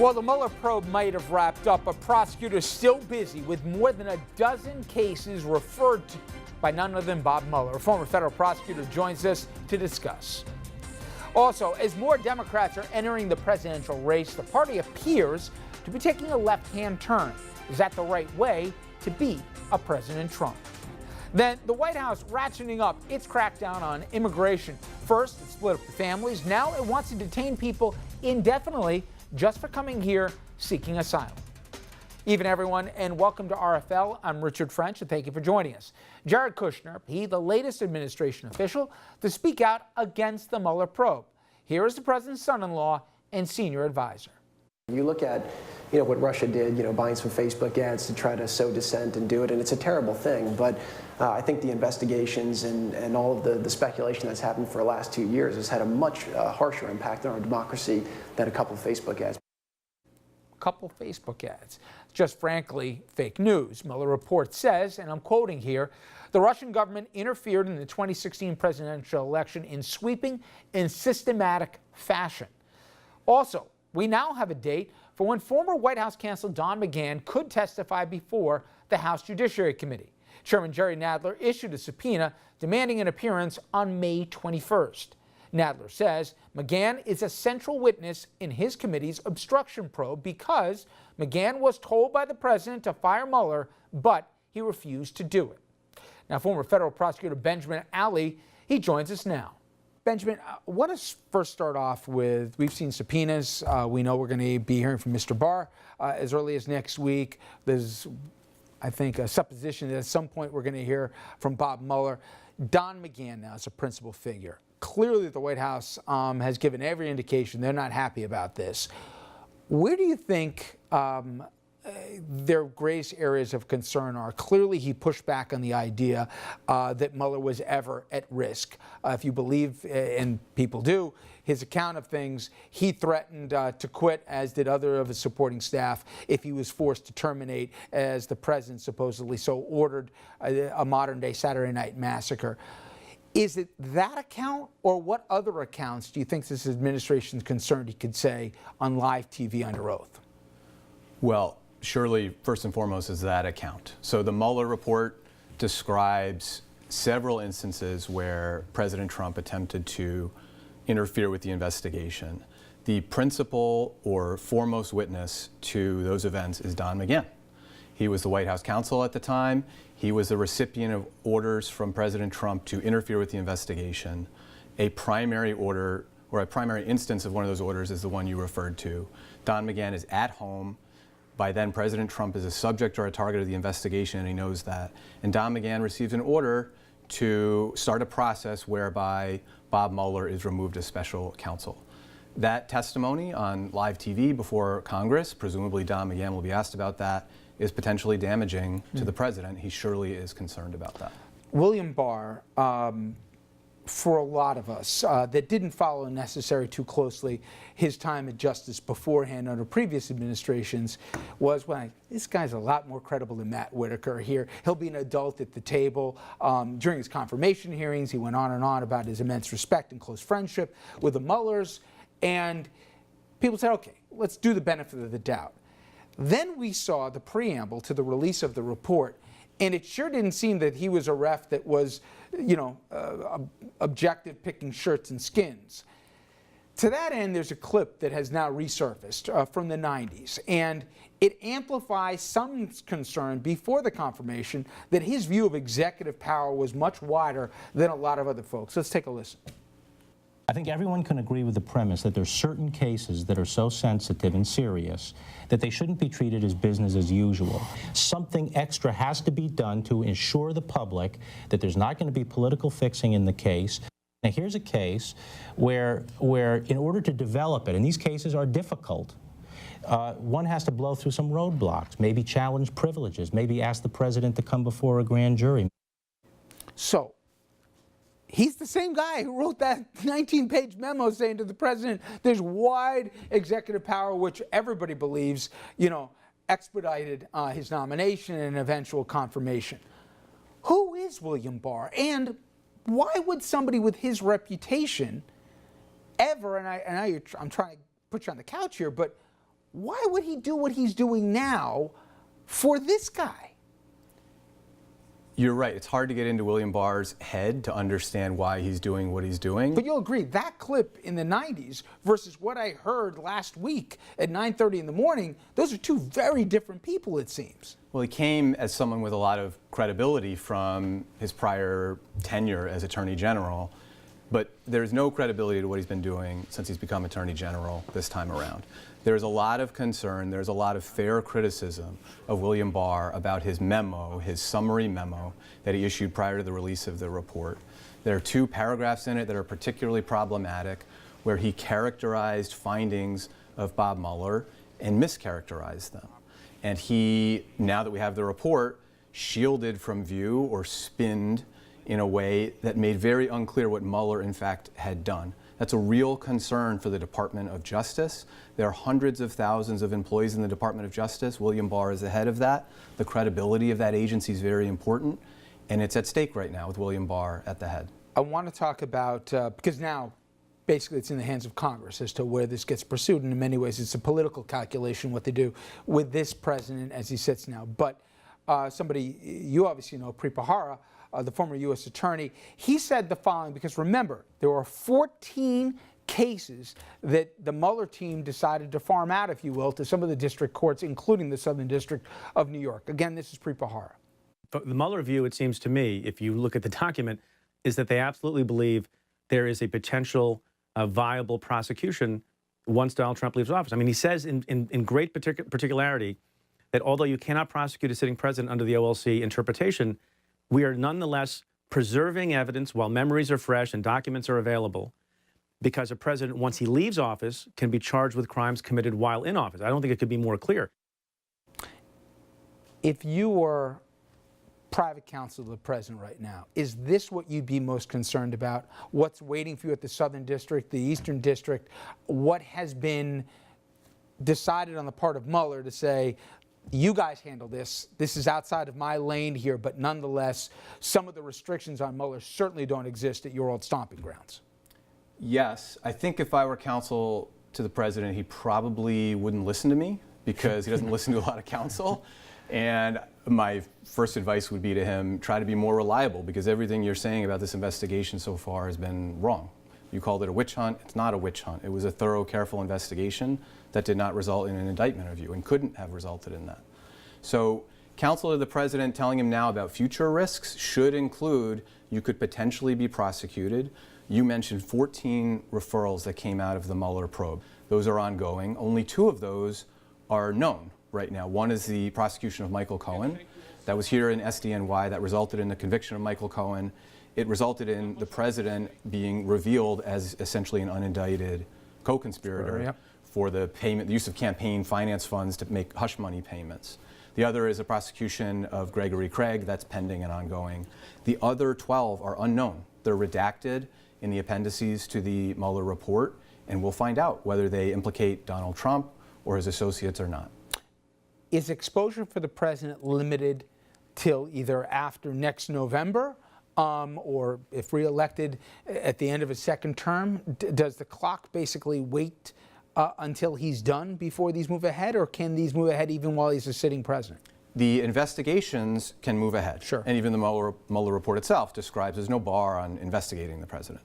Well, the Mueller probe might have wrapped up, but prosecutors still busy with more than a dozen cases referred to by none other than Bob Mueller. A former federal prosecutor joins us to discuss. Also, as more Democrats are entering the presidential race, the party appears to be taking a left-hand turn. Is that the right way to beat a President Trump? Then the White House ratcheting up its crackdown on immigration. First, it split up the families. Now it wants to detain people indefinitely just for coming here seeking asylum. Even everyone, and welcome to RFL. I'm Richard French, and thank you for joining us. Jared Kushner, the latest administration official to speak out against the Mueller probe. Here is the president's son-in-law and senior advisor. You look at, what Russia did, buying some Facebook ads to try to sow dissent and do it, and it's a terrible thing. But I think the investigations and all of the speculation that's happened for the last 2 years has had a much harsher impact on our democracy than a couple of Facebook ads. Couple Facebook ads. Just frankly, fake news. Mueller Report says, and I'm quoting here, the Russian government interfered in the 2016 presidential election in sweeping and systematic fashion. Also, we now have a date for when former White House counsel Don McGahn could testify before the House Judiciary Committee. Chairman Jerry Nadler issued a subpoena demanding an appearance on May 21st. Nadler says McGahn is a central witness in his committee's obstruction probe because McGahn was told by the president to fire Mueller, but he refused to do it. Now, former federal prosecutor Benjamin Alley, he joins us now. Benjamin, I want to first start off with, we've seen subpoenas. We know we're going to be hearing from Mr. Barr as early as next week. There's, I think, a supposition that at some point we're going to hear from Bob Mueller. Don McGahn now is a principal figure. Clearly, the White House has given every indication they're not happy about this. Where do you think their greatest areas of concern are? Clearly, he pushed back on the idea that Mueller was ever at risk. If you believe, and people do, his account of things, he threatened to quit, as did other of his supporting staff, if he was forced to terminate, as the president supposedly so ordered a modern-day Saturday night massacre. Is it that account, or what other accounts do you think this administration is concerned he could say on live TV under oath? Well, surely, first and foremost, is that account. So the Mueller report describes several instances where President Trump attempted to interfere with the investigation. The principal or foremost witness to those events is Don McGahn. He was the White House counsel at the time. He was the recipient of orders from President Trump to interfere with the investigation. A primary order, or a primary instance of one of those orders, is the one you referred to. Don McGahn is at home. By then, President Trump is a subject or a target of the investigation, and he knows that. And Don McGahn receives an order to start a process whereby Bob Mueller is removed as special counsel. That testimony on live TV before Congress, presumably Don McGahn will be asked about that, is potentially damaging to the president. He surely is concerned about that. William Barr, for a lot of us that didn't follow necessarily too closely his time at Justice beforehand under previous administrations, was, well, this guy's a lot more credible than Matt Whitaker here. He'll be an adult at the table. During his confirmation hearings, he went on and on about his immense respect and close friendship with the Muellers, and people said, okay, let's do the benefit of the doubt. Then we saw the preamble to the release of the report, and it sure didn't seem that he was a ref that was, objective, picking shirts and skins. To that end, there's a clip that has now resurfaced from the 90s, and it amplifies some concern before the confirmation that his view of executive power was much wider than a lot of other folks. Let's take a listen. I think everyone can agree with the premise that there are certain cases that are so sensitive and serious that they shouldn't be treated as business as usual. Something extra has to be done to ensure the public that there's not going to be political fixing in the case. Now, here's a case where in order to develop it, and these cases are difficult, one has to blow through some roadblocks, maybe challenge privileges, maybe ask the president to come before a grand jury. So, he's the same guy who wrote that 19-page memo saying to the president, there's wide executive power, which everybody believes, expedited his nomination and eventual confirmation. Who is William Barr? And why would somebody with his reputation ever, and I'm trying to put you on the couch here, but why would he do what he's doing now for this guy? You're right. It's hard to get into William Barr's head to understand why he's doing what he's doing. But you'll agree, that clip in the 90s versus what I heard last week at 9:30 in the morning, those are two very different people, it seems. Well, he came as someone with a lot of credibility from his prior tenure as Attorney General, but there's no credibility to what he's been doing since he's become Attorney General this time around. There's a lot of concern, there's a lot of fair criticism of William Barr about his memo, his summary memo that he issued prior to the release of the report. There are 2 paragraphs in it that are particularly problematic, where he characterized findings of Bob Mueller and mischaracterized them. And he, now that we have the report, shielded from view or spinned in a way that made very unclear what Mueller in fact had done. That's a real concern for the Department of Justice. There are hundreds of thousands of employees in the Department of Justice. William Barr is the head of that. The credibility of that agency is very important, and it's at stake right now with William Barr at the head. I want to talk about, because now basically it's in the hands of Congress as to where this gets pursued, and in many ways it's a political calculation what they do with this president as he sits now. But somebody you obviously know, Pripahara, the former U.S. attorney, he said the following, because remember, there were 14 cases that the Mueller team decided to farm out, if you will, to some of the district courts, including the Southern District of New York. Again, this is Pripahara. The Mueller view, it seems to me, if you look at the document, is that they absolutely believe there is a potential viable prosecution once Donald Trump leaves office. I mean, he says in great particularity that although you cannot prosecute a sitting president under the OLC interpretation, we are nonetheless preserving evidence while memories are fresh and documents are available, because a president, once he leaves office, can be charged with crimes committed while in office. I don't think it could be more clear. If you were private counsel to the president right now, is this what you'd be most concerned about? What's waiting for you at the Southern District, the Eastern District? What has been decided on the part of Mueller to say, you guys handle this. This is outside of my lane here, but nonetheless, some of the restrictions on Mueller certainly don't exist at your old stomping grounds. Yes, I think if I were counsel to the president, he probably wouldn't listen to me because he doesn't listen to a lot of counsel. And my first advice would be to him, try to be more reliable, because everything you're saying about this investigation so far has been wrong. You called it a witch hunt. It's not a witch hunt. It was a thorough, careful investigation that did not result in an indictment of you and couldn't have resulted in that. So counsel to the president telling him now about future risks should include you could potentially be prosecuted. You mentioned 14 referrals that came out of the Mueller probe. Those are ongoing. Only 2 of those are known right now. One is the prosecution of Michael Cohen. That was here in SDNY. That resulted in the conviction of Michael Cohen. It resulted in the president being revealed as essentially an unindicted co-conspirator for the payment, the use of campaign finance funds to make hush money payments. The other is a prosecution of Gregory Craig. That's pending and ongoing. The other 12 are unknown. They're redacted in the appendices to the Mueller report, and we'll find out whether they implicate Donald Trump or his associates or not. Is exposure for the president limited till either after next November, or if reelected at the end of his second term? Does the clock basically wait until he's done before these move ahead, or can these move ahead even while he's a sitting president? The investigations can move ahead. Sure. And even the Mueller report itself describes there's no bar on investigating the president.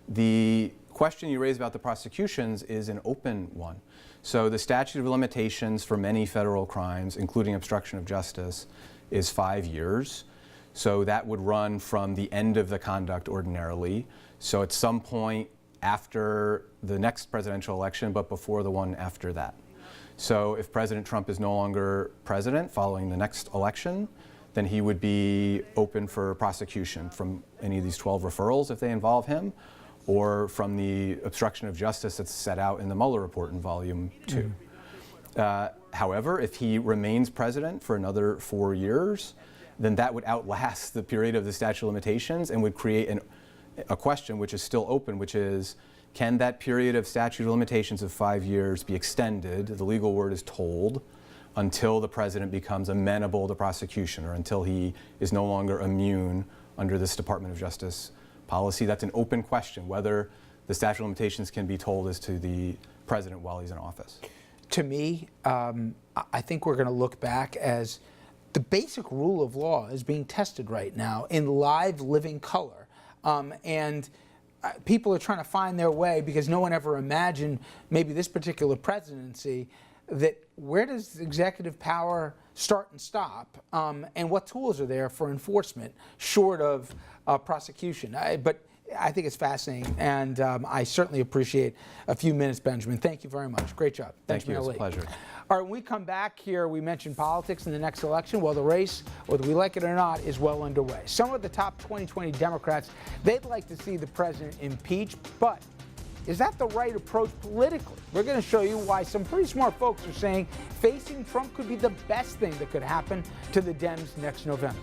The question you raise about the prosecutions is an open one. So the statute of limitations for many federal crimes, including obstruction of justice, is 5 years. So that would run from the end of the conduct ordinarily. So at some point after the next presidential election, but before the one after that. So if President Trump is no longer president following the next election, then he would be open for prosecution from any of these 12 referrals if they involve him, or from the obstruction of justice that's set out in the Mueller report in Volume 2. However, if he remains president for another 4 years, then that would outlast the period of the statute of limitations and would create a question which is still open, which is, can that period of statute of limitations of 5 years be extended, the legal word is told, until the president becomes amenable to prosecution, or until he is no longer immune under this Department of Justice policy? That's an open question, whether the statute of limitations can be told as to the president while he's in office. to me, I think we're going to look back as the basic rule of law is being tested right now in live, living color. People are trying to find their way because no one ever imagined maybe this particular presidency, that where does executive power start and stop, and what tools are there for enforcement short of prosecution. But I think it's fascinating, and I certainly appreciate a few minutes, Benjamin. Thank you very much. Great job. Thank you. It's a pleasure. All right, when we come back here, we mentioned politics in the next election. Well, the race, whether we like it or not, is well underway. Some of the top 2020 Democrats, they'd like to see the president impeached, but is that the right approach politically? We're going to show you why some pretty smart folks are saying facing Trump could be the best thing that could happen to the Dems next November.